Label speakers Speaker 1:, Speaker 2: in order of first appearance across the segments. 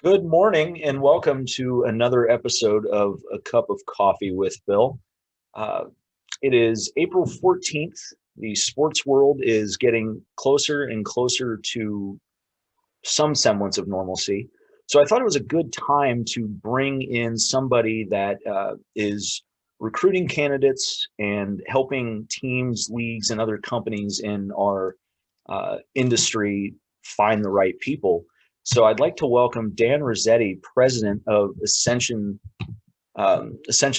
Speaker 1: Good morning and welcome to another episode of A Cup of Coffee with Bill. Uh, it is April 14th. The sports world is getting closer and closer to some semblance of normalcy. So I thought it was a good time to bring in somebody that is recruiting candidates and helping teams, leagues, and other companies in our industry find the right people. So I'd like to welcome Dan Rossetti, president of Ascension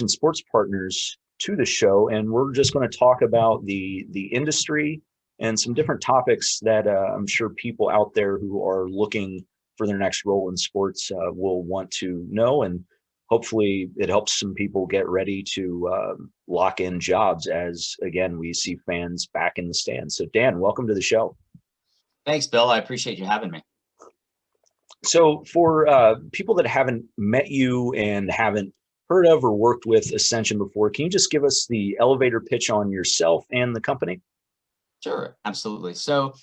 Speaker 1: Sports Partners, to the show, and we're just going to talk about the industry and some different topics that I'm sure people out there who are looking for their next role in sports will want to know, and hopefully it helps some people get ready to lock in jobs as again we see fans back in the stands. So Dan, welcome to the show.
Speaker 2: Thanks, Bill. I appreciate you having me.
Speaker 1: So for people that haven't met you and haven't heard of or worked with Ascension before, can you just give us the elevator pitch on yourself and the company?
Speaker 2: Sure, absolutely. So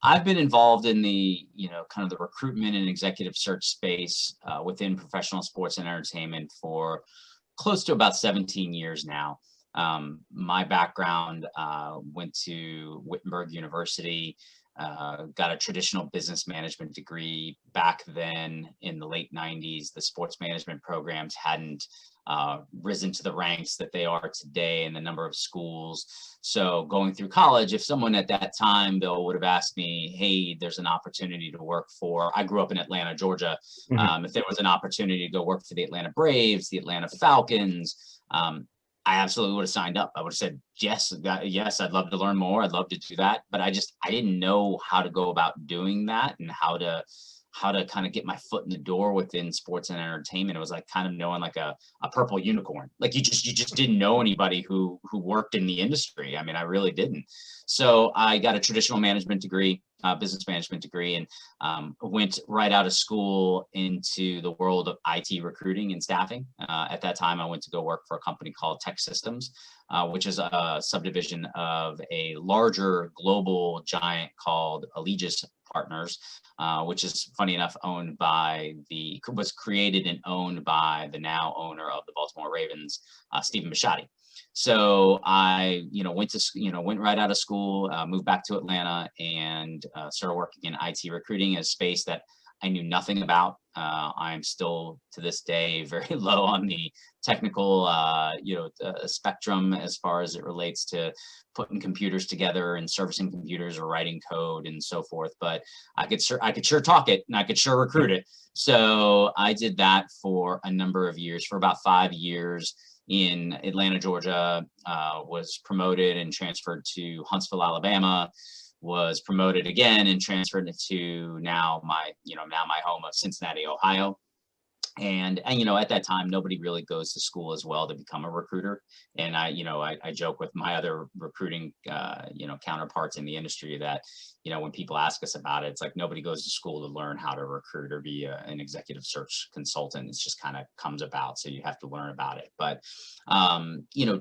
Speaker 2: I've been involved in the, kind of the recruitment and executive search space within professional sports and entertainment for close to about 17 years now. My background went to Wittenberg University, got a traditional business management degree. Back then in the late 90s, the sports management programs hadn't risen to the ranks that they are today in the number of schools. So going through college, if someone at that time, Bill, would have asked me, hey, there's an opportunity to work for, I grew up in Atlanta, Georgia. If there was an opportunity to go work for the Atlanta Braves, the Atlanta Falcons, I absolutely would have signed up. I would have said, yes, yes, I'd love to learn more. I'd love to do that. But I didn't know how to go about doing that and how to kind of get my foot in the door within sports and entertainment. It was like kind of knowing like a purple unicorn. Like you just didn't know anybody who worked in the industry. I mean, I really didn't. So I got a traditional management degree, business management degree, and went right out of school into the world of IT recruiting and staffing. At that time, I went to go work for a company called Tech Systems, which is a subdivision of a larger global giant called Allegis Partners, which is funny enough was created and owned by the now owner of the Baltimore Ravens, Stephen Bisciotti. So I, went right out of school, moved back to Atlanta, and started working in IT recruiting, a space that I knew nothing about. I'm still to this day very low on the technical, spectrum as far as it relates to putting computers together and servicing computers or writing code and so forth. But I could sure talk it and I could sure recruit it. So I did that for a number of years, for about 5 years in Atlanta, Georgia, was promoted and transferred to Huntsville, Alabama, was promoted again and transferred to now my home of Cincinnati, Ohio. And at that time, nobody really goes to school as well to become a recruiter. And I joke with my other recruiting, counterparts in the industry that, when people ask us about it, it's like nobody goes to school to learn how to recruit or be an executive search consultant. It's just kind of comes about. So you have to learn about it. But,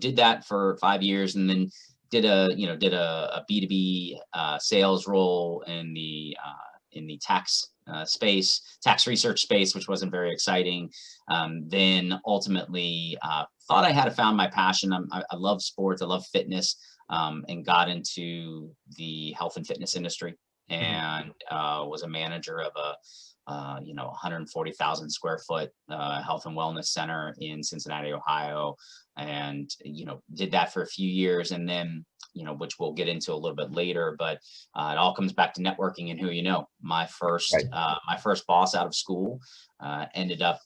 Speaker 2: did that for 5 years and then did a B2B sales role in the tax tax research space, which wasn't very exciting. Then ultimately thought I had found my passion. I love sports, I love fitness, and got into the health and fitness industry and was a manager of a 140,000 square foot health and wellness center in Cincinnati, Ohio, and did that for a few years, and then which we'll get into a little bit later, but it all comes back to networking and who you know. My first boss out of school ended up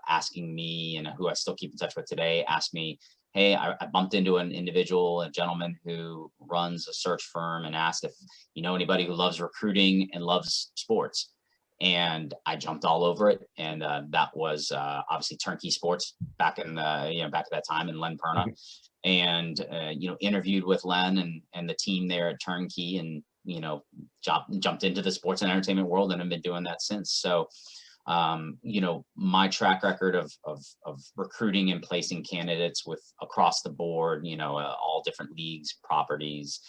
Speaker 2: asking me, and who I still keep in touch with today, asked me, hey, I bumped into a gentleman who runs a search firm, and asked if you know anybody who loves recruiting and loves sports. And I jumped all over it, and that was obviously Turnkey Sports back in back at that time in Len Perna, and interviewed with Len and the team there at Turnkey, and jumped into the sports and entertainment world, and have been doing that since. So My track record of recruiting and placing candidates with across the board, all different leagues, properties,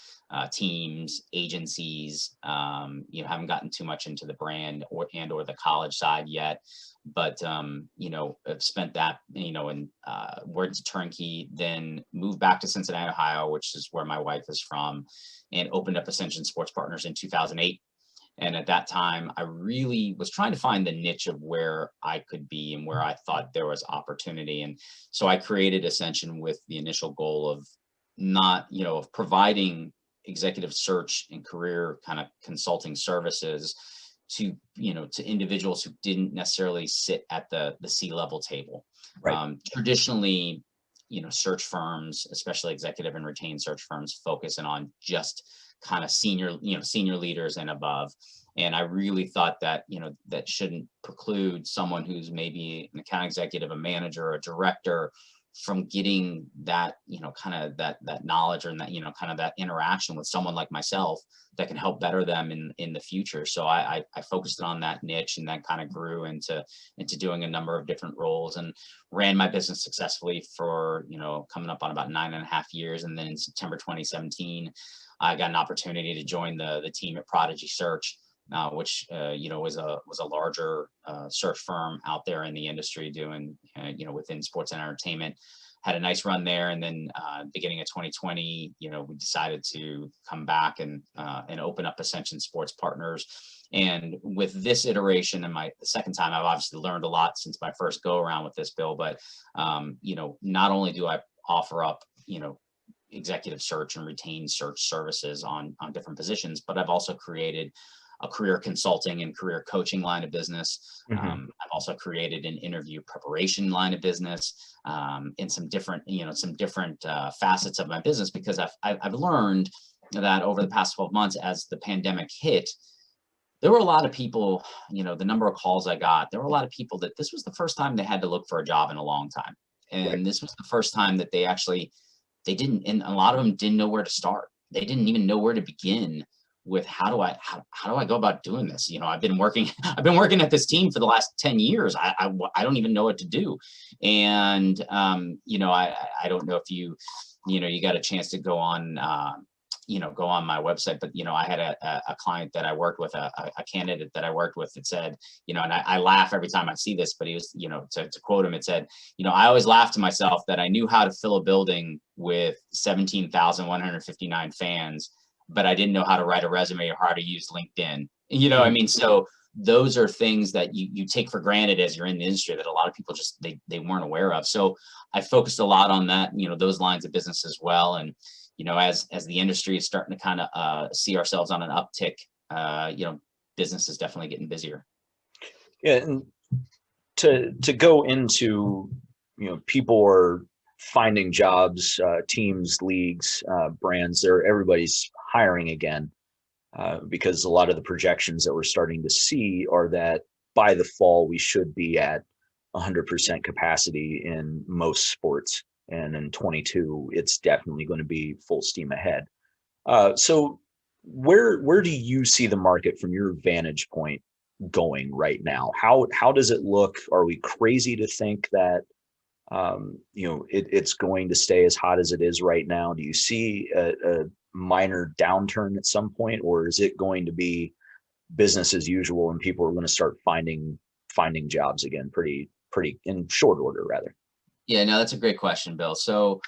Speaker 2: teams, agencies. Haven't gotten too much into the brand or the college side yet, but I've spent that, in words turnkey, then moved back to Cincinnati, Ohio, which is where my wife is from, and opened up Ascension Sports Partners in 2008. And at that time, I really was trying to find the niche of where I could be and where I thought there was opportunity. And so I created Ascension with the initial goal of of providing executive search and career kind of consulting services to, to individuals who didn't necessarily sit at the C-level table.
Speaker 1: Right.
Speaker 2: Traditionally, search firms, especially executive and retained search firms, focusing on just kind of senior leaders and above. And I really thought that, that shouldn't preclude someone who's maybe an account executive, a manager, a director from getting that, kind of that knowledge and that, kind of that interaction with someone like myself that can help better them in the future. So I focused on that niche, and that kind of grew into doing a number of different roles, and ran my business successfully for, coming up on about 9.5 years. And then in September 2017, I got an opportunity to join the team at Prodigy Search, which was a larger search firm out there in the industry doing within sports and entertainment. Had a nice run there, and then beginning of 2020, we decided to come back and open up Ascension Sports Partners. And with this iteration and the second time, I've obviously learned a lot since my first go around with this, Bill. But not only do I offer up executive search and retained search services on different positions, but I've also created a career consulting and career coaching line of business.
Speaker 1: Mm-hmm.
Speaker 2: I've also created an interview preparation line of business, in some different facets of my business, because I've learned that over the past 12 months, as the pandemic hit, there were a lot of people, the number of calls I got, there were a lot of people that this was the first time they had to look for a job in a long time. And
Speaker 1: Right.
Speaker 2: this was the first time that they didn't, and a lot of them didn't know where to start. They didn't even know where to begin with how do I go about doing this? I've been working at this team for the last 10 years. I don't even know what to do. And I don't know if you got a chance to go on my website, but I had a client that I worked with, a candidate that I worked with, that said, and I laugh every time I see this, but he was, to quote him, it said, I always laugh to myself that I knew how to fill a building with 17,159 fans, but I didn't know how to write a resume or how to use LinkedIn. I mean, so those are things that you take for granted as you're in the industry that a lot of people just, they weren't aware of. So I focused a lot on that, those lines of business as well. And, as the industry is starting to kind of see ourselves on an uptick, business is definitely getting busier.
Speaker 1: Yeah. And to go into, people are finding jobs, teams, leagues, brands, everybody's hiring again, because a lot of the projections that we're starting to see are that by the fall, we should be at 100% capacity in most sports. And in 22, it's definitely going to be full steam ahead. So where do you see the market from your vantage point going right now? How does it look? Are we crazy to think that it's going to stay as hot as it is right now? Do you see a minor downturn at some point, or is it going to be business as usual and people are going to start finding jobs again pretty in short order, rather?
Speaker 2: Yeah, no, that's a great question, Bill. So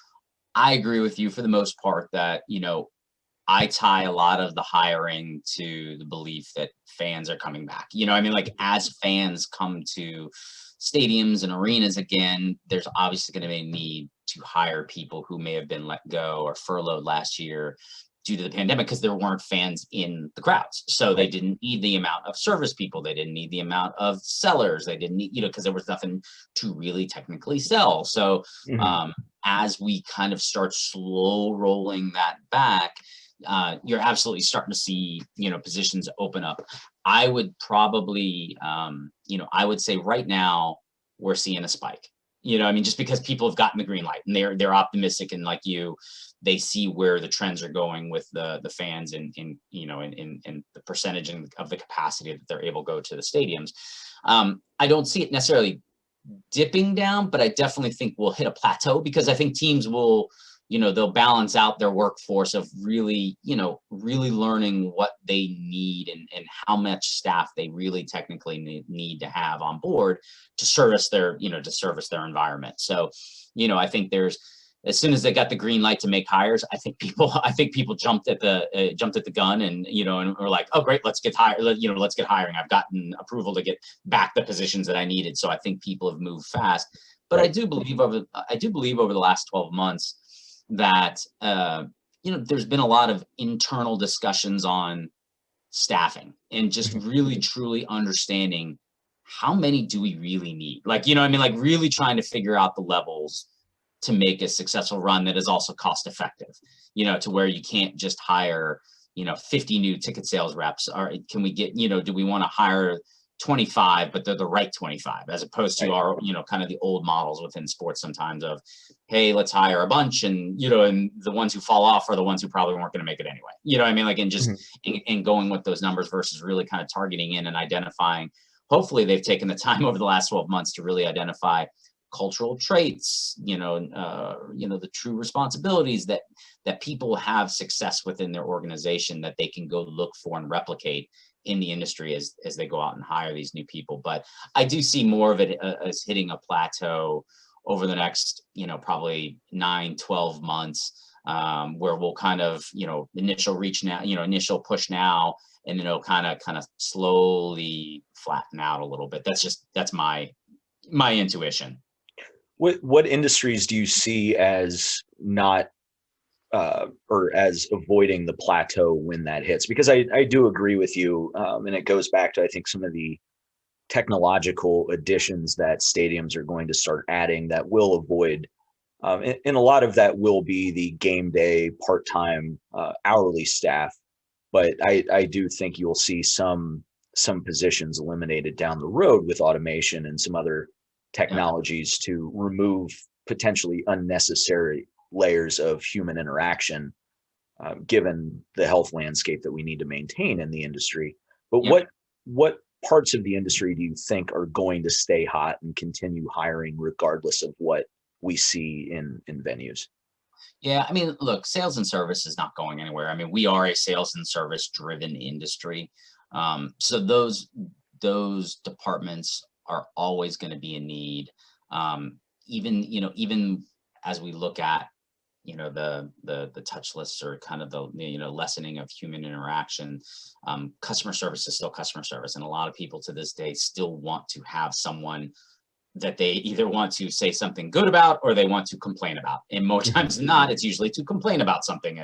Speaker 2: I agree with you for the most part that, I tie a lot of the hiring to the belief that fans are coming back. I mean, like, as fans come to stadiums and arenas again, there's obviously going to be a need to hire people who may have been let go or furloughed last year due to the pandemic, because there weren't fans in the crowds. So they didn't need the amount of service people. They didn't need the amount of sellers. They didn't need, because there was nothing to really technically sell. So as we kind of start slow rolling that back, you're absolutely starting to see, positions open up. I would probably, I would say right now we're seeing a spike. I mean, just because people have gotten the green light and they're optimistic, and like they see where the trends are going with the fans and in the percentage of the capacity that they're able to go to the stadiums. I don't see it necessarily dipping down, but I definitely think we'll hit a plateau, because I think teams will, they'll balance out their workforce of really, really learning what they need and how much staff they really technically need to have on board to service their, environment. So, I think as soon as they got the green light to make hires, I think people jumped at the gun, and and were like, oh great, let's get hiring. I've gotten approval to get back the positions that I needed. So I think people have moved fast. But right. I do believe over the last 12 months that there's been a lot of internal discussions on staffing and just really truly understanding how many do we really need. Like, like really trying to figure out the levels to make a successful run that is also cost effective, to where you can't just hire, 50 new ticket sales reps. Or can we get, do we want to hire 25, but they're the right 25, as opposed to our, kind of the old models within sports sometimes of, hey, let's hire a bunch, and, and the ones who fall off are the ones who probably weren't going to make it anyway. I mean, like, and just and going with those numbers versus really kind of targeting in and identifying. Hopefully they've taken the time over the last 12 months to really identify cultural traits, the true responsibilities that people have success within their organization that they can go look for and replicate in the industry as they go out and hire these new people. But I do see more of it as hitting a plateau over the next, probably 9-12 months, where we'll kind of, initial push now, and then it'll kind of slowly flatten out a little bit. That's my intuition.
Speaker 1: What industries do you see as not or as avoiding the plateau when that hits? Because I do agree with you, and it goes back to, I think, some of the technological additions that stadiums are going to start adding that will avoid, and a lot of that will be the game day part-time hourly staff. But I do think you'll see some positions eliminated down the road with automation and some other technologies to remove potentially unnecessary layers of human interaction, given the health landscape that we need to maintain in the industry. But what parts of the industry do you think are going to stay hot and continue hiring regardless of what we see in venues?
Speaker 2: Yeah, I mean, look, sales and service is not going anywhere. I mean, we are a sales and service driven industry. So those departments are always going to be in need. Even as we look at, the touchless, or kind of the, lessening of human interaction, customer service is still customer service. And a lot of people to this day still want to have someone that they either want to say something good about or they want to complain about. And more times than not, it's usually to complain about something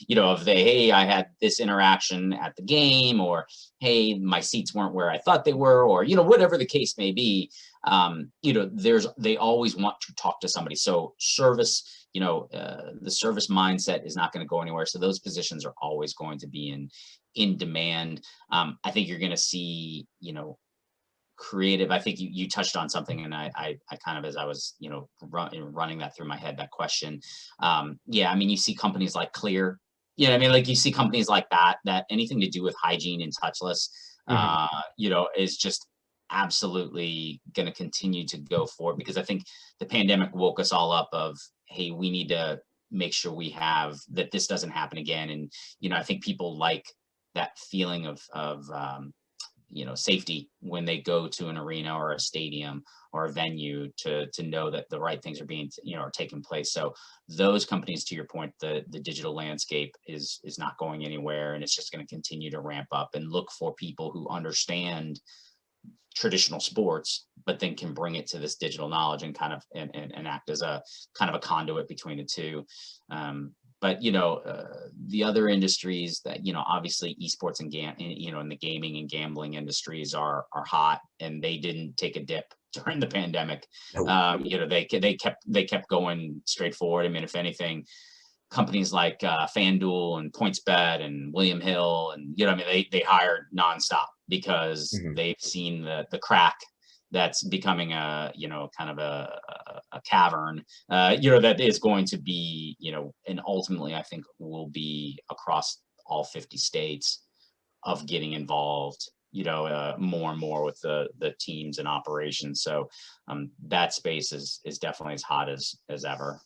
Speaker 2: hey, I had this interaction at the game, or, hey, my seats weren't where I thought they were, or, whatever the case may be. They always want to talk to somebody. So service, the service mindset is not going to go anywhere. So those positions are always going to be in demand. I think you're going to see, creative. I think you touched on something, and I kind of, as I was, running that through my head, that question. I mean, you see companies like Clear, like you see companies like that anything to do with hygiene and touchless, is just absolutely going to continue to go forward, because I think the pandemic woke us all up of, hey, we need to make sure we have that this doesn't happen again. And, I think people like that feeling of safety when they go to an arena or a stadium or a venue to know that the right things are being, are taking place. So those companies, to your point, the digital landscape is not going anywhere, and it's just going to continue to ramp up and look for people who understand traditional sports, but then can bring it to this digital knowledge and kind of and act as a kind of a conduit between the two. But the other industries that, obviously esports and in the gaming and gambling industries are hot, and they didn't take a dip during the pandemic. They kept going straight forward. I mean, if anything, companies like FanDuel and PointsBet and William Hill and they hired nonstop because they've seen the crack that's becoming a, kind of a cavern, that is going to be, and ultimately I think will be across all 50 states of getting involved, more and more with the teams and operations. So that space is definitely as hot as ever.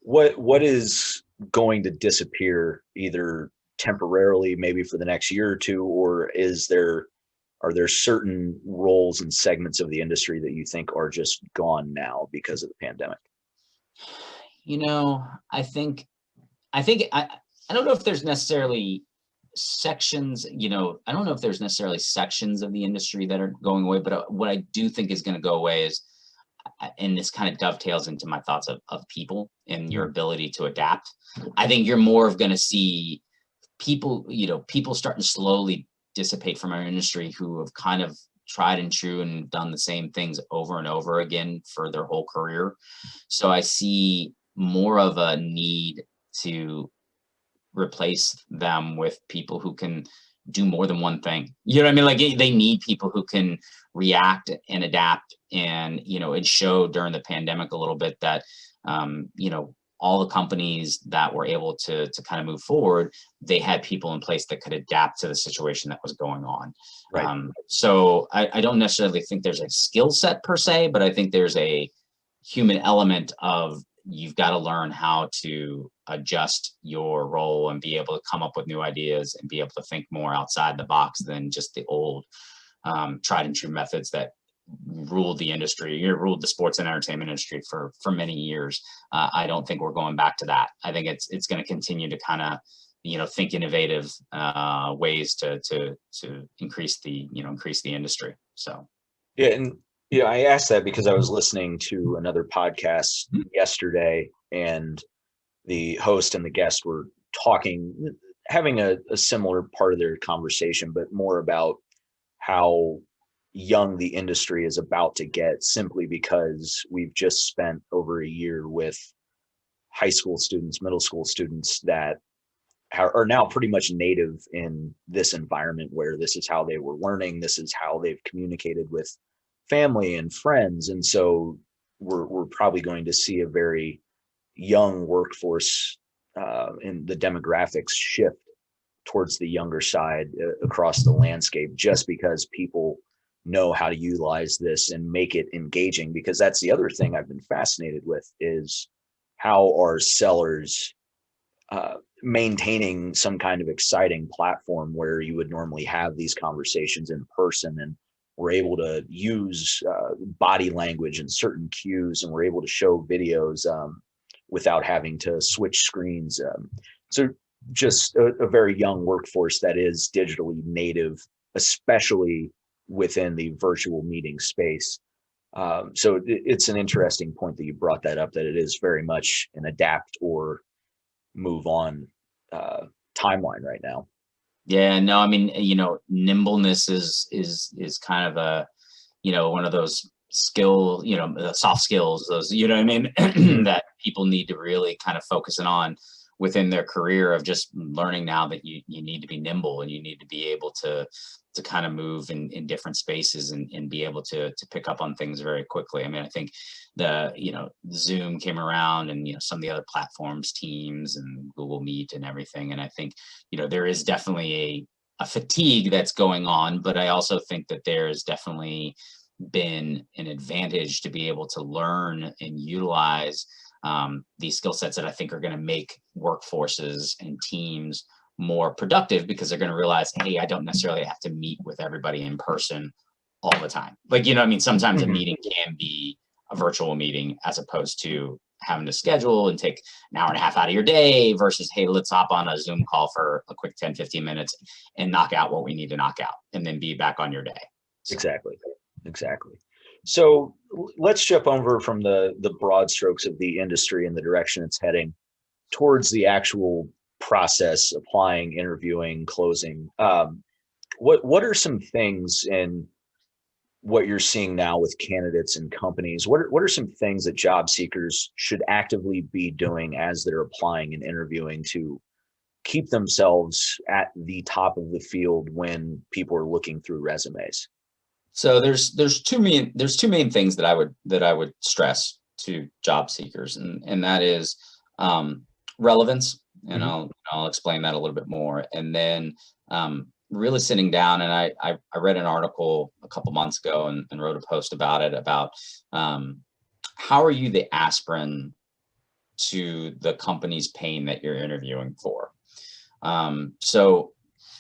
Speaker 1: What is going to disappear either temporarily, maybe for the next year or two, or are there certain roles and segments of the industry that you think are just gone now because of the pandemic?
Speaker 2: I think I don't know if there's necessarily sections, I don't know if there's necessarily sections of the industry that are going away, but what I do think is going to go away is, and this kind of dovetails into my thoughts of people and your ability to adapt. I think you're more of going to see people, people starting to slowly dissipate from our industry who have kind of tried and true and done the same things over and over again for their whole career. So I see more of a need to replace them with people who can do more than one thing. You know what I mean? Like they need people who can react and adapt. And, it showed during the pandemic a little bit that, all the companies that were able to kind of move forward, they had people in place that could adapt to the situation that was going on.
Speaker 1: Right.
Speaker 2: So I don't necessarily think there's a skill set per se, but I think there's a human element of you've got to learn how to adjust your role and be able to come up with new ideas and be able to think more outside the box than just the old tried and true methods that ruled the industry, ruled the sports and entertainment industry for many years. I don't think we're going back to that. I think it's going to continue to kind of, think innovative ways to increase the industry. So.
Speaker 1: Yeah. And I asked that because I was listening to another podcast yesterday, and the host and the guest were having a similar part of their conversation, but more about how young the industry is about to get, simply because we've just spent over a year with high school students, middle school students that are now pretty much native in this environment, where this is how they were learning, this is how they've communicated with family and friends. And so we're probably going to see a very young workforce, and the demographics shift towards the younger side across the landscape, just because people know how to utilize this and make it engaging. Because that's the other thing I've been fascinated with, is how are sellers maintaining some kind of exciting platform where you would normally have these conversations in person, and we're able to use body language and certain cues, and we're able to show videos without having to switch screens. So just a very young workforce that is digitally native, especially within the virtual meeting space. So it's an interesting point that you brought that up, that it is very much an adapt or move on timeline right now.
Speaker 2: Yeah, no, I mean, nimbleness is kind of a, one of those the soft skills, those, what I mean, that people need to really kind of focus on within their career, of just learning now that you need to be nimble, and you need to be able to kind of move in different spaces and be able to pick up on things very quickly. I mean, I think Zoom came around, and, some of the other platforms, Teams and Google Meet and everything. And I think, there is definitely a fatigue that's going on, but I also think that there's definitely been an advantage to be able to learn and utilize these skill sets that I think are going to make workforces and teams more productive, because they're going to realize, hey, I don't necessarily have to meet with everybody in person all the time. Like, I mean, sometimes a meeting can be a virtual meeting, as opposed to having to schedule and take an hour and a half out of your day, versus, hey, let's hop on a Zoom call for a quick 10-15 minutes and knock out what we need to knock out, and then be back on your day. So.
Speaker 1: Exactly. So let's jump over from the broad strokes of the industry and the direction it's heading towards the actual process: applying, interviewing, closing. What are some things in what you're seeing now with candidates and companies? What are some things that job seekers should actively be doing as they're applying and interviewing to keep themselves at the top of the field when people are looking through resumes?
Speaker 2: So there's two main things that I would stress to job seekers, and that is relevance, and
Speaker 1: Hmm.
Speaker 2: I'll explain that a little bit more, and then really sitting down. And I read an article a couple months ago and wrote a post about it, about um, how are you the aspirin to the company's pain that you're interviewing for. So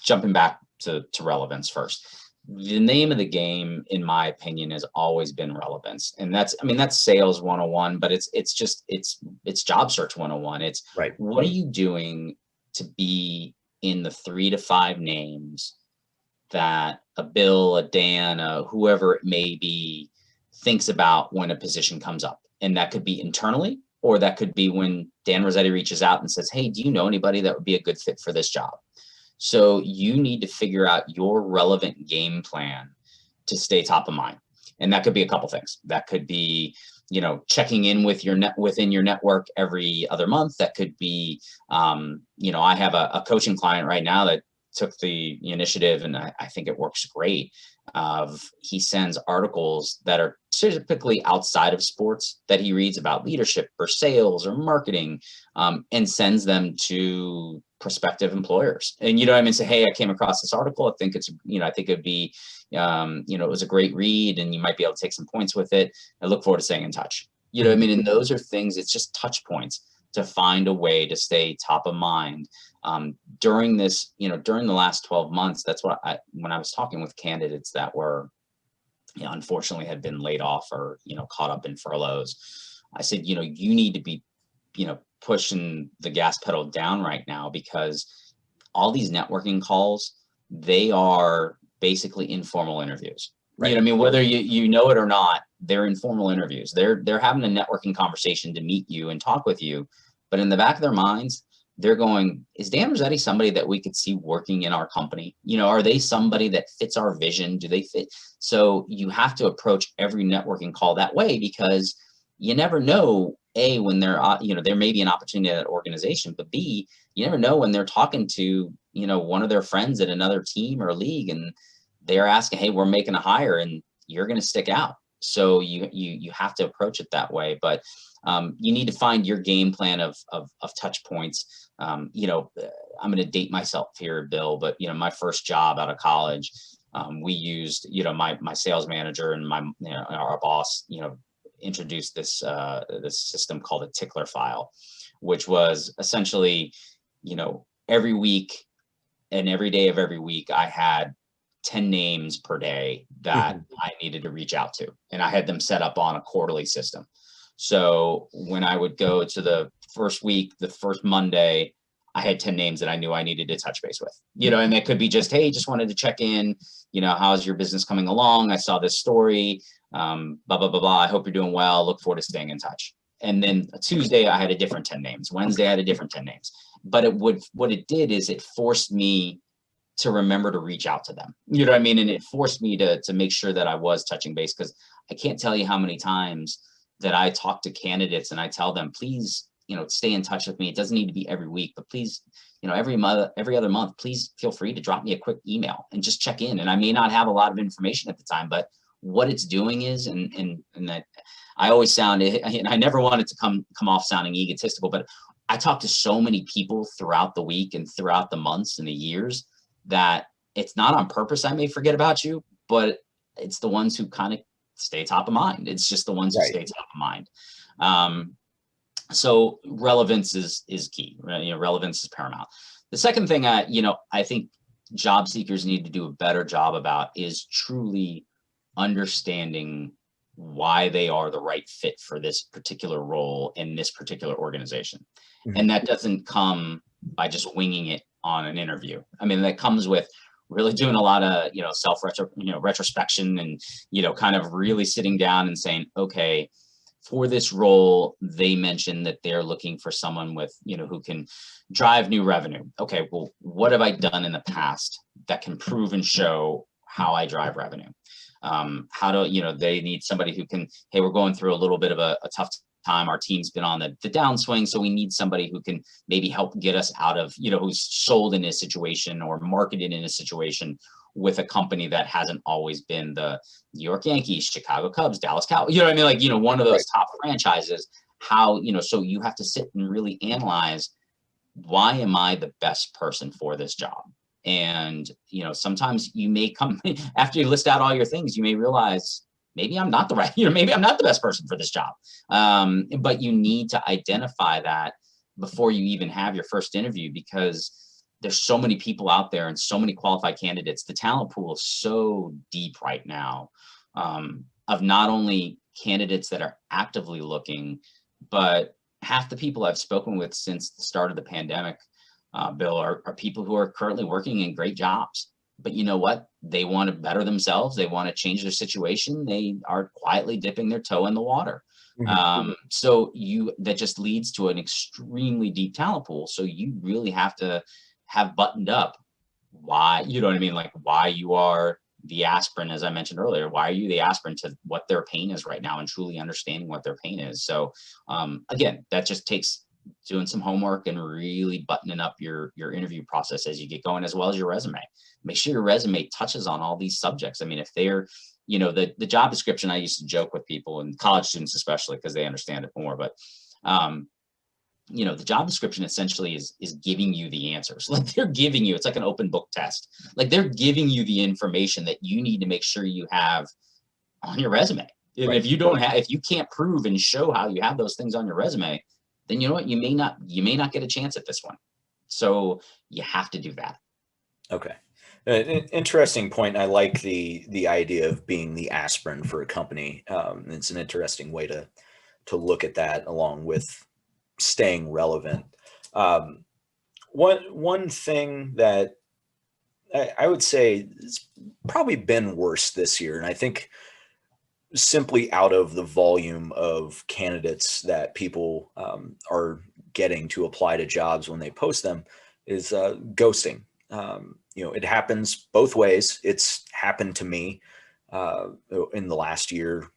Speaker 2: jumping back to relevance first, the name of the game, in my opinion, has always been relevance. And that's, I mean, that's sales 101, but it's job search 101. It's
Speaker 1: Right.
Speaker 2: what are you doing to be in the 3 to 5 names that a Bill, a Dan, whoever it may be, thinks about when a position comes up. And that could be internally, or that could be when Dan Rossetti reaches out and says, hey, do you know anybody that would be a good fit for this job? So you need to figure out your relevant game plan to stay top of mind. And that could be a couple things. That could be, checking in with your within your network every other month. That could be, I have a coaching client right now that took the initiative, and I think it works great. He sends articles that are typically outside of sports that he reads about leadership or sales or marketing, and sends them to prospective employers. And I mean, say, hey, I came across this article. I think I think it'd be, it was a great read, and you might be able to take some points with it. I look forward to staying in touch. I mean, and those are things. It's just touch points to find a way to stay top of mind during this, during the last 12 months. That's what when I was talking with candidates that were, unfortunately had been laid off or, caught up in furloughs, I said, you need to be, pushing the gas pedal down right now, because all these networking calls, they are basically informal interviews.
Speaker 1: Right.
Speaker 2: I mean, whether you know it or not, they're informal interviews. They're having a networking conversation to meet you and talk with you, but in the back of their minds, they're going, is Dan Rossetti somebody that we could see working in our company? Are they somebody that fits our vision? Do they fit? So you have to approach every networking call that way, because you never know, A, when there may be an opportunity at that organization, but B, you never know when they're talking to, one of their friends at another team or league, and they're asking, hey, we're making a hire, and you're going to stick out. So you have to approach it that way. But you need to find your game plan of touch points. I'm going to date myself here, Bill, but my first job out of college, we used, my sales manager and our boss, introduced this system called a tickler file, which was essentially, every week and every day of every week, I had 10 names per day that I needed to reach out to, and I had them set up on a quarterly system. So when I would go to the first week, the first Monday, I had 10 names that I knew I needed to touch base with, and that could be just, hey, just wanted to check in, how's your business coming along? I saw this story, blah, blah, blah, blah. I hope you're doing well. Look forward to staying in touch. And then Tuesday, I had a different 10 names. Wednesday, I had a different 10 names. But what it did is it forced me to remember to reach out to them. You know what I mean? And it forced me to make sure that I was touching base, because I can't tell you how many times that I talk to candidates and I tell them, please, stay in touch with me. It doesn't need to be every week, but please, every other month, please feel free to drop me a quick email and just check in. And I may not have a lot of information at the time, but what it's doing is, and that I always sound, and I never wanted to come off sounding egotistical, but I talk to so many people throughout the week and throughout the months and the years that it's not on purpose. I may forget about you, but it's the ones who kind of stay top of mind. It's just the ones who stay top of mind. So relevance is key. Right? Relevance is paramount. The second thing I think job seekers need to do a better job about is truly understanding why they are the right fit for this particular role in this particular organization. And that doesn't come by just winging it on an interview. I mean, that comes with really doing a lot of, retrospection and, kind of really sitting down and saying, okay, for this role, they mentioned that they're looking for someone with, who can drive new revenue. Okay, well, what have I done in the past that can prove and show how I drive revenue? They need somebody who can, hey, we're going through a little bit of a tough time. Our team's been on the downswing, so we need somebody who can maybe help get us out of, who's sold in this situation or marketed in a situation. with a company that hasn't always been the New York Yankees, Chicago Cubs, Dallas Cowboys, you know what I mean? Like, one of those top franchises, how, so you have to sit and really analyze, why am I the best person for this job? And, sometimes you may come after you list out all your things, you may realize maybe I'm not the right, maybe I'm not the best person for this job. But you need to identify that before you even have your first interview, because there's so many people out there and so many qualified candidates. The talent pool is so deep right now, of not only candidates that are actively looking, but half the people I've spoken with since the start of the pandemic, Bill, are people who are currently working in great jobs. But you know what? They want to better themselves. They want to change their situation. They are quietly dipping their toe in the water. So that just leads to an extremely deep talent pool. So you really have to have buttoned up why, you know what I mean? Like, why you are the aspirin, as I mentioned earlier. Why are you the aspirin to what their pain is right now, and truly understanding what their pain is? So again, that just takes doing some homework and really buttoning up your interview process as you get going, as well as your resume. Make sure your resume touches on all these subjects. I mean, if they're, the job description, I used to joke with people, and college students especially, because they understand it more, but the job description essentially is giving you the answers. Like, they're giving you, it's like an open book test. Like, they're giving you the information that you need to make sure you have on your resume. And if you don't have, if you can't prove and show how you have those things on your resume, then you know what, you may not get a chance at this one. So you have to do that.
Speaker 1: Okay. Interesting point. I like the idea of being the aspirin for a company. It's an interesting way to look at that, along with staying relevant. One thing that I would say it's probably been worse this year, and I think simply out of the volume of candidates that people are getting to apply to jobs when they post them, is ghosting. It happens both ways. It's happened to me in the last year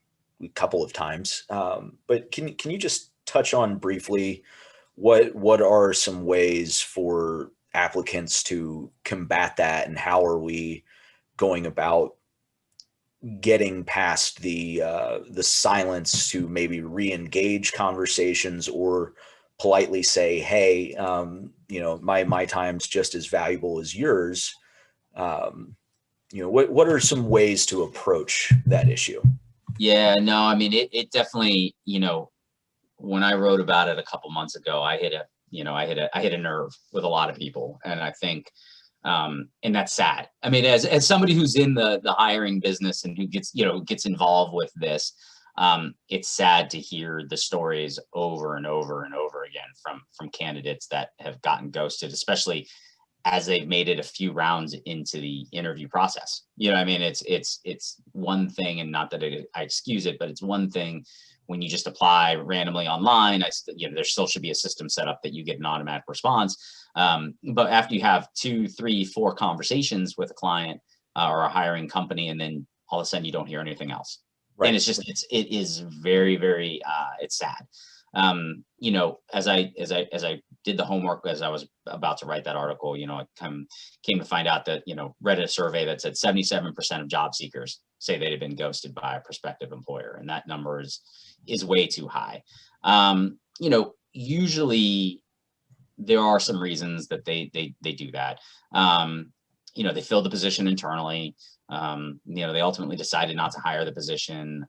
Speaker 1: a couple of times. But can you just touch on briefly what are some ways for applicants to combat that, and how are we going about getting past the silence to maybe re-engage conversations, or politely say, hey, my time's just as valuable as yours. What are some ways to approach that issue?
Speaker 2: Yeah, no, I mean, it definitely, when I wrote about it a couple months ago, I hit a nerve with a lot of people. And I think, and that's sad. I mean, as somebody who's in the hiring business and who gets involved with this, it's sad to hear the stories over and over and over again from candidates that have gotten ghosted, especially as they've made it a few rounds into the interview process. I mean, it's one thing, and not that I excuse it, but it's one thing when you just apply randomly online. There still should be a system set up that you get an automatic response. But after you have 2, 3, 4 conversations with a client or a hiring company, and then all of a sudden you don't hear anything else. Right. And it is very, very, it's sad. As I did the homework, as I was about to write that article, I came to find out that, read a survey that said 77% of job seekers say they'd have been ghosted by a prospective employer. And that number is way too high. Usually there are some reasons that they do that. They filled the position internally. They ultimately decided not to hire the position.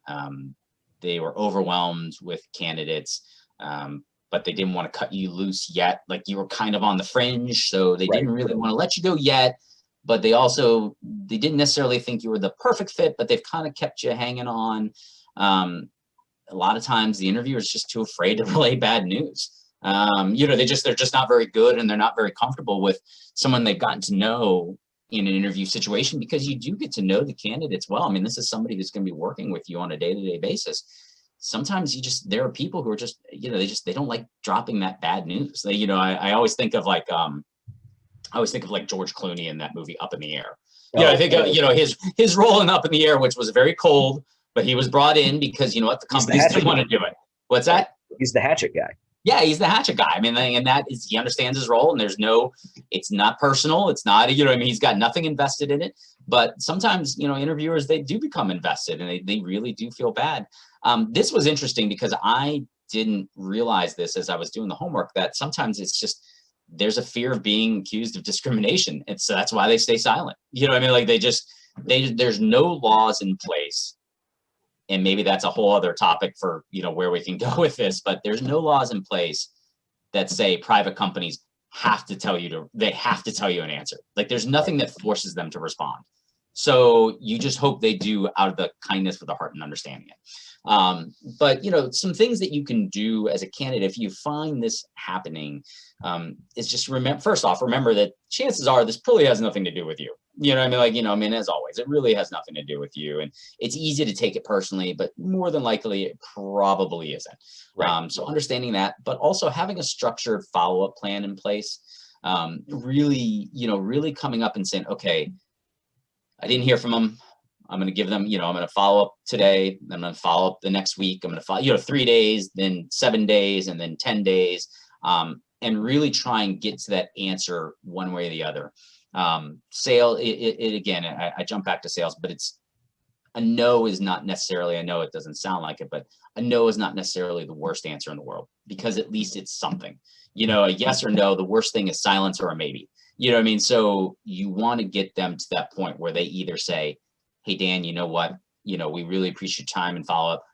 Speaker 2: They were overwhelmed with candidates, but they didn't want to cut you loose yet. Like, you were kind of on the fringe, so they didn't really want to let you go yet. But they didn't necessarily think you were the perfect fit, but they've kind of kept you hanging on. A lot of times the interviewer is just too afraid to relay bad news. They're just not very good, and they're not very comfortable with someone they've gotten to know in an interview situation, because you do get to know the candidates well. I mean, this is somebody who's going to be working with you on a day-to-day basis. Sometimes there are people who are just, they don't like dropping that bad news. I always think of like George Clooney in that movie Up in the Air. I think his role in Up in the Air, which was very cold, but he was brought in because the companies didn't want to do it. What's that?
Speaker 1: He's the hatchet guy.
Speaker 2: Yeah, he's the hatchet guy. I mean, and that is, he understands his role, and it's not personal. It's not, you know what I mean? He's got nothing invested in it. But sometimes, interviewers, they do become invested, and they really do feel bad. This was interesting because I didn't realize this as I was doing the homework, that sometimes it's just, there's a fear of being accused of discrimination. And so that's why they stay silent. You know what I mean? Like there's no laws in place. And maybe that's a whole other topic for, where we can go with this, but there's no laws in place that say private companies have to tell you an answer. Like there's nothing that forces them to respond. So you just hope they do out of the kindness of the heart and understanding it. But some things that you can do as a candidate, if you find this happening, is just remember that chances are this probably has nothing to do with you. You know what I mean? Like, as always, it really has nothing to do with you. And it's easy to take it personally, but more than likely it probably isn't.
Speaker 1: Right.
Speaker 2: So understanding that, but also having a structured follow-up plan in place, really coming up and saying, okay, I didn't hear from them. I'm going to give them, I'm going to follow up today. I'm going to follow up the next week. I'm going to follow, 3 days, then 7 days, and then 10 days. And really try and get to that answer one way or the other. Again, I jump back to sales, but a no is not necessarily, I know it doesn't sound like it, but a no is not necessarily the worst answer in the world, because at least it's something. A yes or no, the worst thing is silence or a maybe. You know what I mean? So you want to get them to that point where they either say, hey, Dan, you know what? We really appreciate your time and follow up.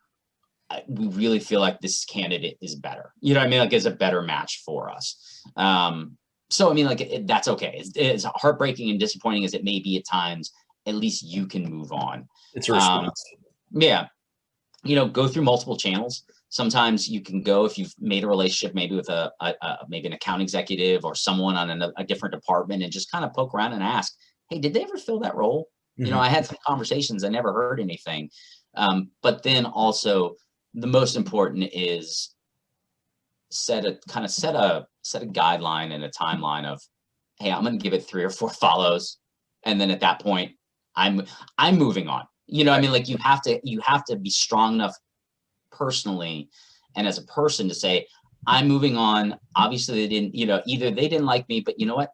Speaker 2: We really feel like this candidate is better. You know what I mean? Like, is a better match for us. So, I mean, like, that's okay. As heartbreaking and disappointing as it may be at times, at least you can move on.
Speaker 1: It's a response.
Speaker 2: Yeah. Go through multiple channels. Sometimes you can go, if you've made a relationship, maybe with maybe an account executive or someone on a different department, and just kind of poke around and ask, hey, did they ever fill that role?
Speaker 1: Mm-hmm.
Speaker 2: I had some conversations, I never heard anything. But then also the most important is set a guideline and a timeline of, hey, I'm going to give it 3 or 4 follows. And then at that point, I'm moving on. I mean, like, you have to be strong enough personally and as a person to say, I'm moving on. Obviously they didn't, either they didn't like me, but you know what?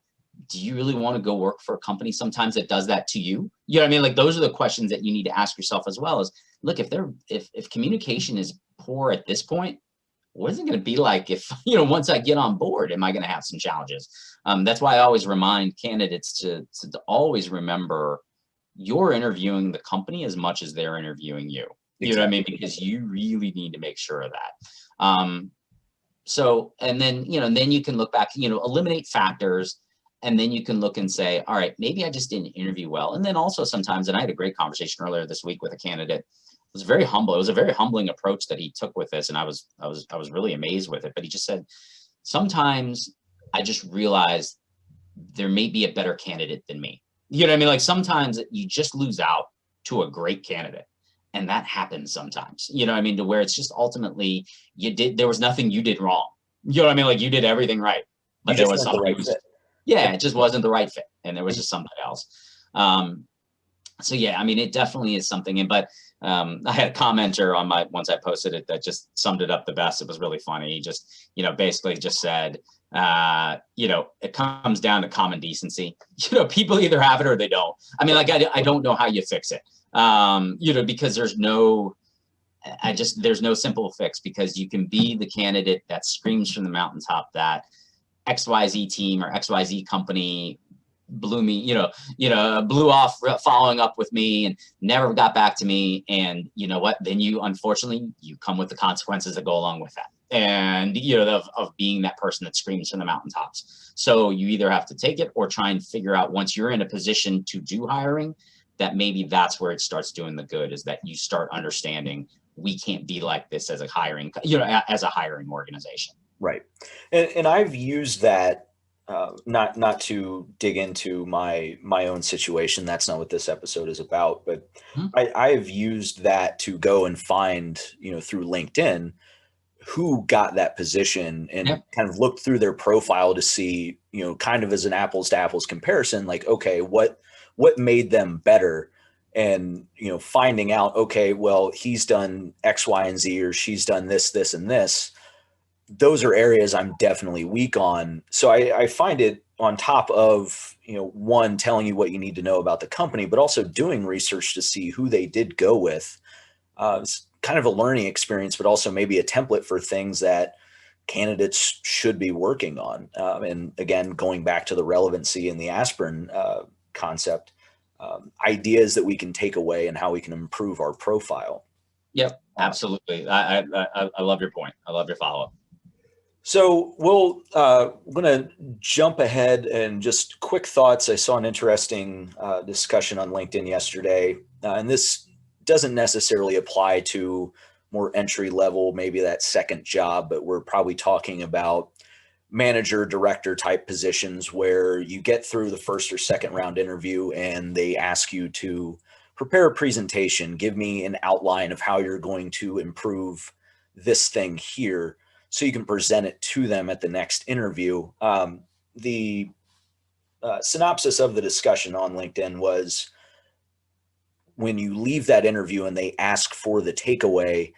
Speaker 2: Do you really want to go work for a company sometimes that does that to you? You know what I mean? Like, those are the questions that you need to ask yourself as well. Is, look, if communication is poor at this point, what is it going to be like if, once I get on board, am I going to have some challenges? That's why I always remind candidates to always remember, you're interviewing the company as much as they're interviewing you. You know what I mean? Because you really need to make sure of that. So, and then, then you can look back, eliminate factors. And then you can look and say, all right, maybe I just didn't interview well. And then also sometimes, and I had a great conversation earlier this week with a candidate. It was very humble. It was a very humbling approach that he took with this. And I was really amazed with it. But he just said, sometimes I just realized there may be a better candidate than me. You know what I mean? Like, sometimes you just lose out to a great candidate. And that happens sometimes, you know what I mean? To where it's just ultimately there was nothing you did wrong. You know what I mean? Like, you did everything right, but there was something. Yeah, it just wasn't the right fit, and there was just something else. So yeah, I mean, it definitely is something. But I had a commenter on once I posted it that just summed it up the best. It was really funny. He just, basically just said, it comes down to common decency. People either have it or they don't. I mean, like, I don't know how you fix it. Because there's no simple fix, because you can be the candidate that screams from the mountaintop that XYZ team or XYZ company blew blew off following up with me and never got back to me. And you know what? Then unfortunately, you come with the consequences that go along with that. And, of being that person that screams from the mountaintops. So you either have to take it or try and figure out, once you're in a position to do hiring, that maybe that's where it starts doing the good, is that you start understanding, we can't be like this as a hiring, as a hiring organization.
Speaker 1: Right. And I've used that, not to dig into my own situation. That's not what this episode is about, but I've used that to go and find, through LinkedIn, who got that position, and kind of looked through their profile to see, kind of as an apples to apples comparison, like, okay, what made them better? And, finding out, okay, well, he's done X, Y, and Z, or she's done this, this, and this. those are areas I'm definitely weak on. So I find it on top of, one, telling you what you need to know about the company, but also doing research to see who they did go with. It's kind of a learning experience, but also maybe a template for things that candidates should be working on. And again, going back to the relevancy and the aspirin concept, ideas that we can take away and how we can improve our profile.
Speaker 2: Yep, absolutely. I love your point. I love your follow-up.
Speaker 1: So we're going to jump ahead and just quick thoughts. I saw an interesting discussion on LinkedIn yesterday, and this doesn't necessarily apply to more entry level, maybe that second job, but we're probably talking about manager, director type positions where you get through the first or second round interview and they ask you to prepare a presentation, give me an outline of how you're going to improve this thing here, so you can present it to them at the next interview. The synopsis of the discussion on LinkedIn was, when you leave that interview and they ask for the takeaway,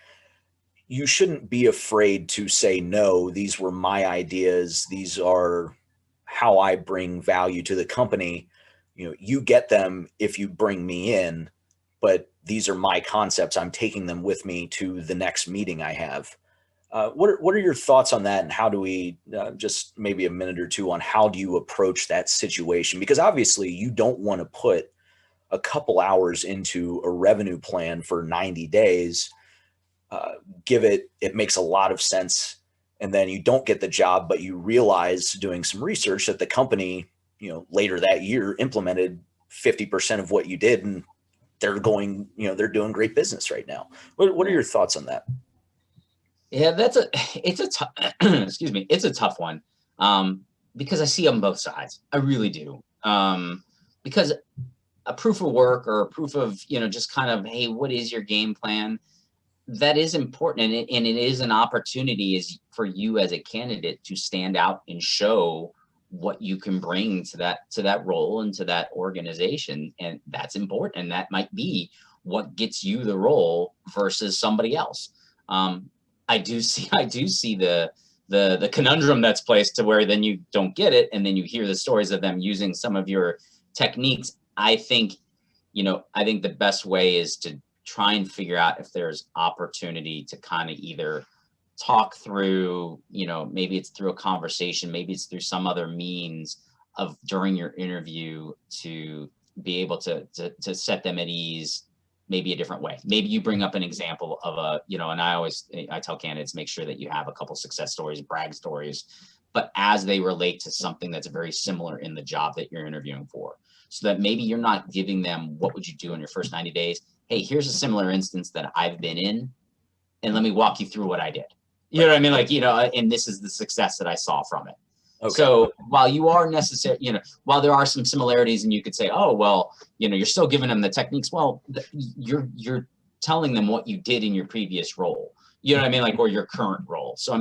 Speaker 1: you shouldn't be afraid to say, no, these were my ideas. These are how I bring value to the company. You get them if you bring me in, but these are my concepts. I'm taking them with me to the next meeting I have. What are your thoughts on that, and how do we just maybe a minute or two on how do you approach that situation? Because obviously you don't want to put a couple hours into a revenue plan for 90 days, it makes a lot of sense, and then you don't get the job, but you realize doing some research that the company, later that year implemented 50% of what you did, and they're doing great business right now. What are your thoughts on that?
Speaker 2: Yeah, excuse me, it's a tough one, because I see on both sides. I really do. Because a proof of work or a proof of, just kind of, hey, what is your game plan? That is important, and it is an opportunity for you as a candidate to stand out and show what you can bring to that role and to that organization, and that's important. And that might be what gets you the role versus somebody else. I do see the conundrum that's placed to where then you don't get it, and then you hear the stories of them using some of your techniques. I think the best way is to try and figure out if there's opportunity to kind of either talk through, maybe it's through a conversation, maybe it's through some other means of during your interview to be able to set them at ease, maybe a different way. Maybe you bring up an example of and I tell candidates, make sure that you have a couple success stories, brag stories, but as they relate to something that's very similar in the job that you're interviewing for. So that maybe you're not giving them, what would you do in your first 90 days? Hey, here's a similar instance that I've been in, and let me walk you through what I did. You know what I mean? And this is the success that I saw from it. Okay. So while you are necessary, while there are some similarities, and you could say, oh, well, you're still giving them the techniques. Well, you're telling them what you did in your previous role. You know what I mean? Or your current role. So,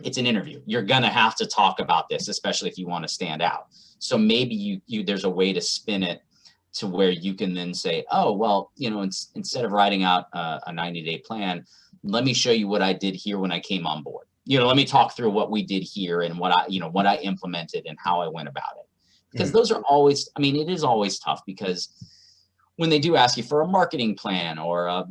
Speaker 2: it's an interview. You're going to have to talk about this, especially if you want to stand out. So maybe there's a way to spin it to where you can then say, oh, well, instead of writing out a 90-day plan, let me show you what I did here when I came on board. Let me talk through what we did here and what I implemented and how I went about it. Because those are always, it is always tough, because when they do ask you for a marketing plan or,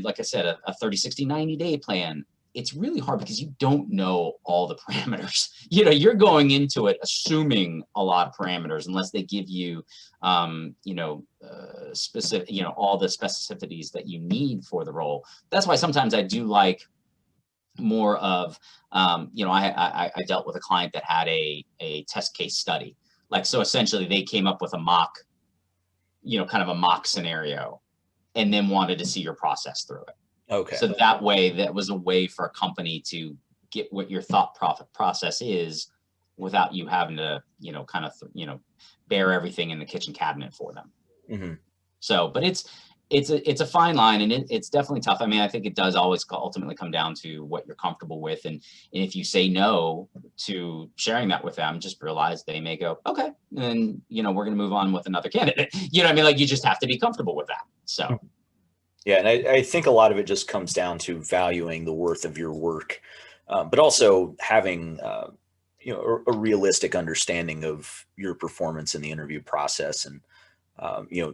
Speaker 2: like I said, a 30, 60, 90-day plan, it's really hard because you don't know all the parameters. You're going into it assuming a lot of parameters unless they give you, specific, all the specificities that you need for the role. That's why sometimes I do like more of, I dealt with a client that had a test case study. So essentially they came up with a mock, kind of a mock scenario, and then wanted to see your process through it. Okay. So that way, that was a way for a company to get what your thought process is without you having to, bear everything in the kitchen cabinet for them. Mm-hmm. So, but it's a fine line, and it's definitely tough. I think it does always ultimately come down to what you're comfortable with. And if you say no to sharing that with them, just realize they may go, okay, and then, we're going to move on with another candidate. You just have to be comfortable with that. So.
Speaker 1: Yeah, and I think a lot of it just comes down to valuing the worth of your work. but also having a realistic understanding of your performance in the interview process, and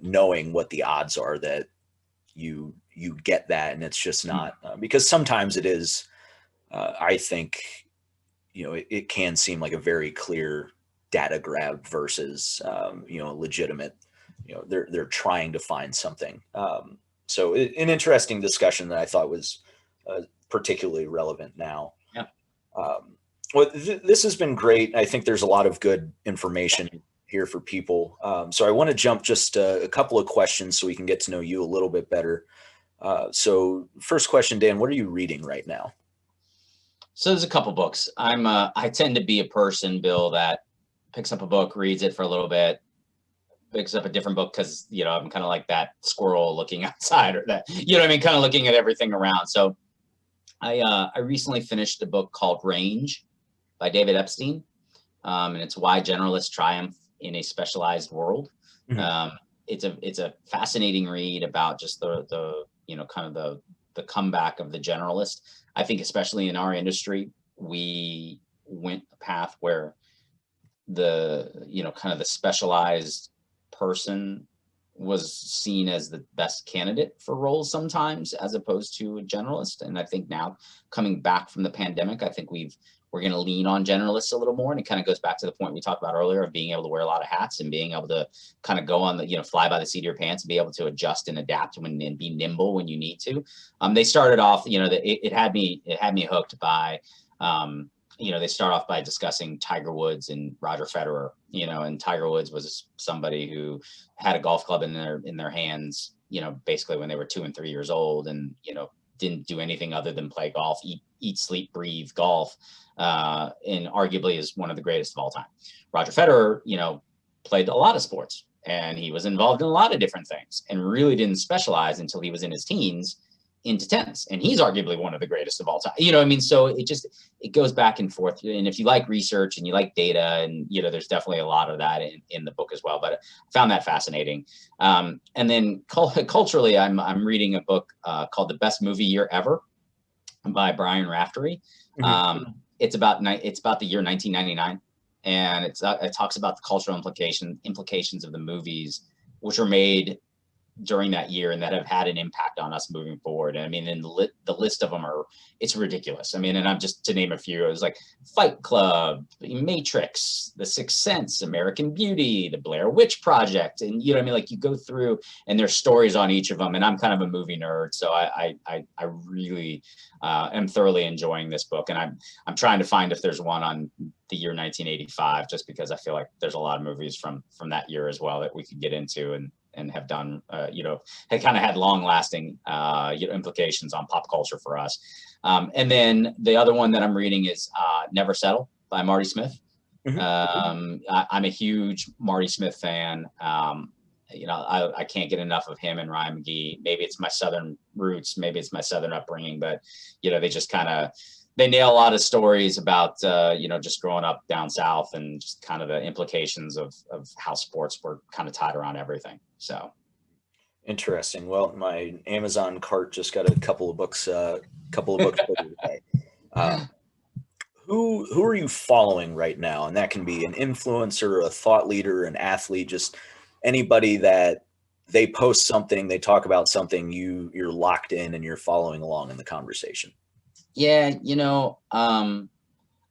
Speaker 1: knowing what the odds are that you get that, and it's just not because sometimes it is. I think it can seem like a very clear data grab versus legitimate. They're trying to find something. So an interesting discussion that I thought was particularly relevant now.
Speaker 2: Yeah.
Speaker 1: Well, this has been great. I think there's a lot of good information here for people. So I want to jump just a couple of questions so we can get to know you a little bit better. So first question, Dan, what are you reading right now?
Speaker 2: So there's a couple books. I tend to be a person, Bill, that picks up a book, reads it for a little bit, picks up a different book because I'm kind of like that squirrel looking outside, or that I mean, kind of looking at everything around. So I recently finished a book called Range by David Epstein, and it's Why Generalists Triumph in a Specialized World.
Speaker 1: Mm-hmm.
Speaker 2: It's a fascinating read about just the kind of the comeback of the generalist. I think especially in our industry, we went a path where the kind of the specialized person was seen as the best candidate for roles sometimes, as opposed to a generalist. And I think now, coming back from the pandemic, I think we're going to lean on generalists a little more. And it kind of goes back to the point we talked about earlier of being able to wear a lot of hats and being able to kind of go on the, fly by the seat of your pants and be able to adjust and adapt and be nimble when you need to. They started off, it had me hooked by, they start off by discussing Tiger Woods and Roger Federer, and Tiger Woods was somebody who had a golf club in their hands, basically when they were 2 and 3 years old, and, didn't do anything other than play golf, eat, sleep, breathe golf, and arguably is one of the greatest of all time. Roger Federer, played a lot of sports, and he was involved in a lot of different things and really didn't specialize until he was in his teens into tennis. And he's arguably one of the greatest of all time. So it goes back and forth. And if you like research and you like data, and, there's definitely a lot of that in the book as well, but I found that fascinating. And then culturally, I'm reading a book called The Best Movie Year Ever by Brian Raftery.
Speaker 1: Mm-hmm.
Speaker 2: It's about the year 1999. And it talks about the cultural implications of the movies, which were made during that year and that have had an impact on us moving forward. And I mean, and the list of them it's ridiculous. I mean, and I'm just to name a few, it was like Fight Club, Matrix, The Sixth Sense, American Beauty, The Blair Witch Project. And like you go through and there's stories on each of them. And I'm kind of a movie nerd. So I really am thoroughly enjoying this book. And I'm trying to find if there's one on the year 1985, just because I feel like there's a lot of movies from that year as well that we could get into and have done, had kind of had long-lasting, implications on pop culture for us. And then the other one that I'm reading is Never Settle by Marty Smith.
Speaker 1: Mm-hmm.
Speaker 2: I'm a huge Marty Smith fan. I can't get enough of him and Ryan McGee. Maybe it's my Southern roots, maybe it's my Southern upbringing, but, they just they nail a lot of stories about, just growing up down South and just kind of the implications of how sports were kind of tied around everything. So.
Speaker 1: Interesting. Well, my Amazon cart just got a couple of books for today. Who are you following right now? And that can be an influencer, a thought leader, an athlete, just anybody that they post something, they talk about something, you're locked in and you're following along in the conversation.
Speaker 2: Yeah,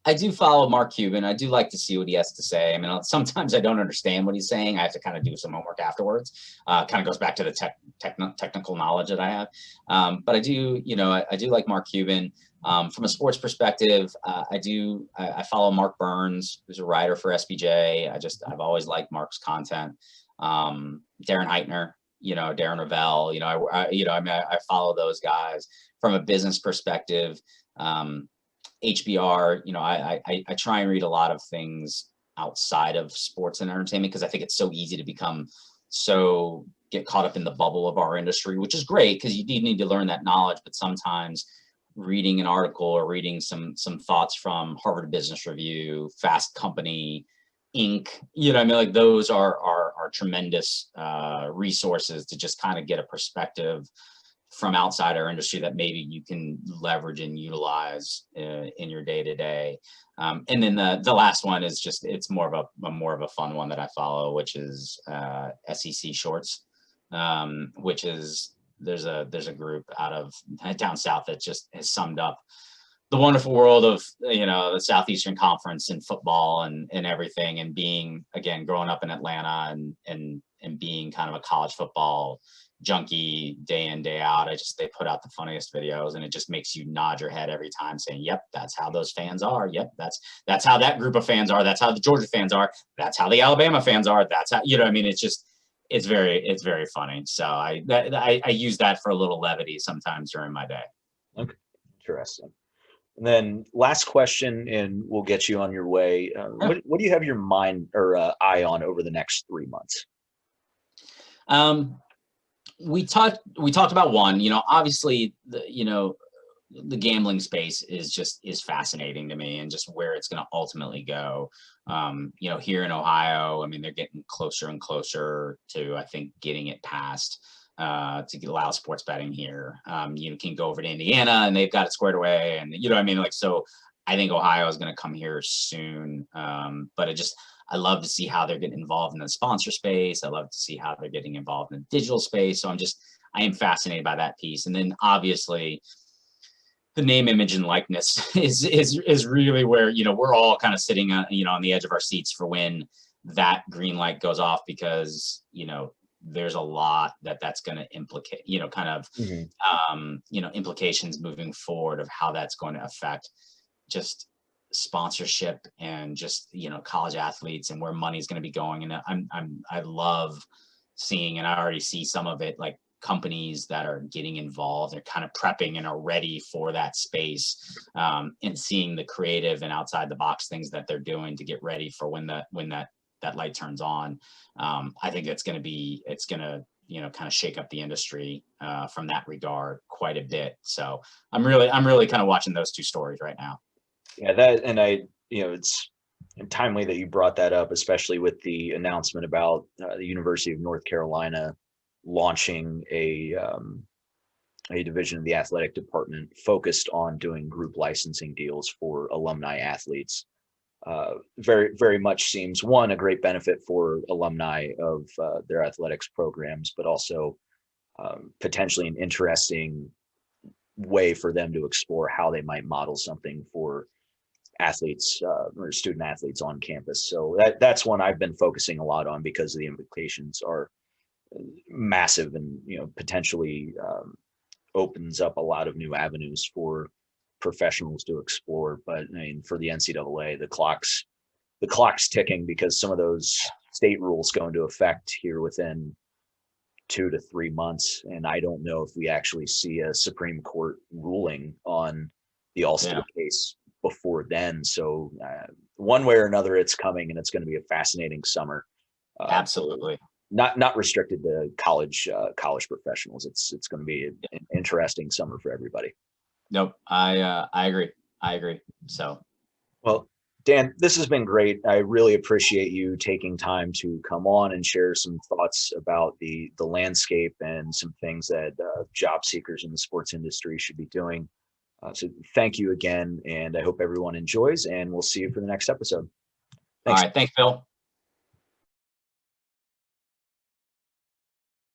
Speaker 2: I do follow Mark Cuban. I do like to see what he has to say. I mean, sometimes I don't understand what he's saying. I have to kind of do some homework afterwards. Kind of goes back to the technical knowledge that I have. But I do, I do like Mark Cuban. From a sports perspective, I follow Mark Burns, who's a writer for SBJ. I've always liked Mark's content. Darren Heitner, Darren Ravel, I follow those guys. From a business perspective, HBR, I try and read a lot of things outside of sports and entertainment because I think it's so easy to get caught up in the bubble of our industry, which is great because you need to learn that knowledge. But sometimes reading an article or reading some thoughts from Harvard Business Review, Fast Company, Inc., like those are tremendous resources to just kind of get a perspective from outside our industry that maybe you can leverage and utilize in your day to day. And then the last one is just, it's more of a fun one that I follow, which is SEC Shorts, which is, there's a group out of down south that just has summed up the wonderful world of, the Southeastern Conference and football and everything, and being, again, growing up in Atlanta and being kind of a college football junkie day in, day out. They put out the funniest videos, and it just makes you nod your head every time saying, yep, that's how those fans are. Yep, that's how that group of fans are. That's how the Georgia fans are. That's how the Alabama fans are. That's how, it's very funny. So I use that for a little levity sometimes during my day.
Speaker 1: Okay, interesting. And then last question, and we'll get you on your way. What do you have your mind or eye on over the next 3 months?
Speaker 2: We talked about one, obviously the gambling space is fascinating to me, and just where it's going to ultimately go. Here in Ohio, I mean, they're getting closer and closer to, I think, getting it passed to allow sports betting here. You can go over to Indiana and they've got it squared away, and so I think Ohio is going to come here soon. But I love to see how they're getting involved in the sponsor space. I love to see how they're getting involved in the digital space. So I am fascinated by that piece. And then obviously the name, image, and likeness is really where, we're all kind of sitting on the edge of our seats for when that green light goes off, because, there's a lot that's going to implicate, implications moving forward of how that's going to affect just sponsorship and just, college athletes and where money's going to be going. And I love seeing, and I already see some of it, like companies that are getting involved, they're kind of prepping and are ready for that space, and seeing the creative and outside the box things that they're doing to get ready for when that light turns on. I think it's going to kind of shake up the industry from that regard quite a bit. So I'm really kind of watching those two stories right now.
Speaker 1: Yeah, it's timely that you brought that up, especially with the announcement about the University of North Carolina launching a division of the athletic department focused on doing group licensing deals for alumni athletes. Very, very much seems, one, a great benefit for alumni of their athletics programs, but also potentially an interesting way for them to explore how they might model something for athletes or student athletes on campus. So that's one I've been focusing a lot on, because the implications are massive, and potentially opens up a lot of new avenues for professionals to explore. But I mean, for the NCAA, the clock's ticking, because some of those state rules go into effect here within 2 to 3 months, and I don't know if we actually see a Supreme Court ruling on the All-State case before then. So one way or another, it's coming, and it's going to be a fascinating summer.
Speaker 2: Absolutely.
Speaker 1: Not restricted to college professionals. It's going to be an interesting summer for everybody.
Speaker 2: Nope, I agree. So,
Speaker 1: well, Dan, this has been great. I really appreciate you taking time to come on and share some thoughts about the landscape and some things that job seekers in the sports industry should be doing. So thank you again, and I hope everyone enjoys, and we'll see you for the next episode.
Speaker 2: Thanks. All right, thanks, Bill.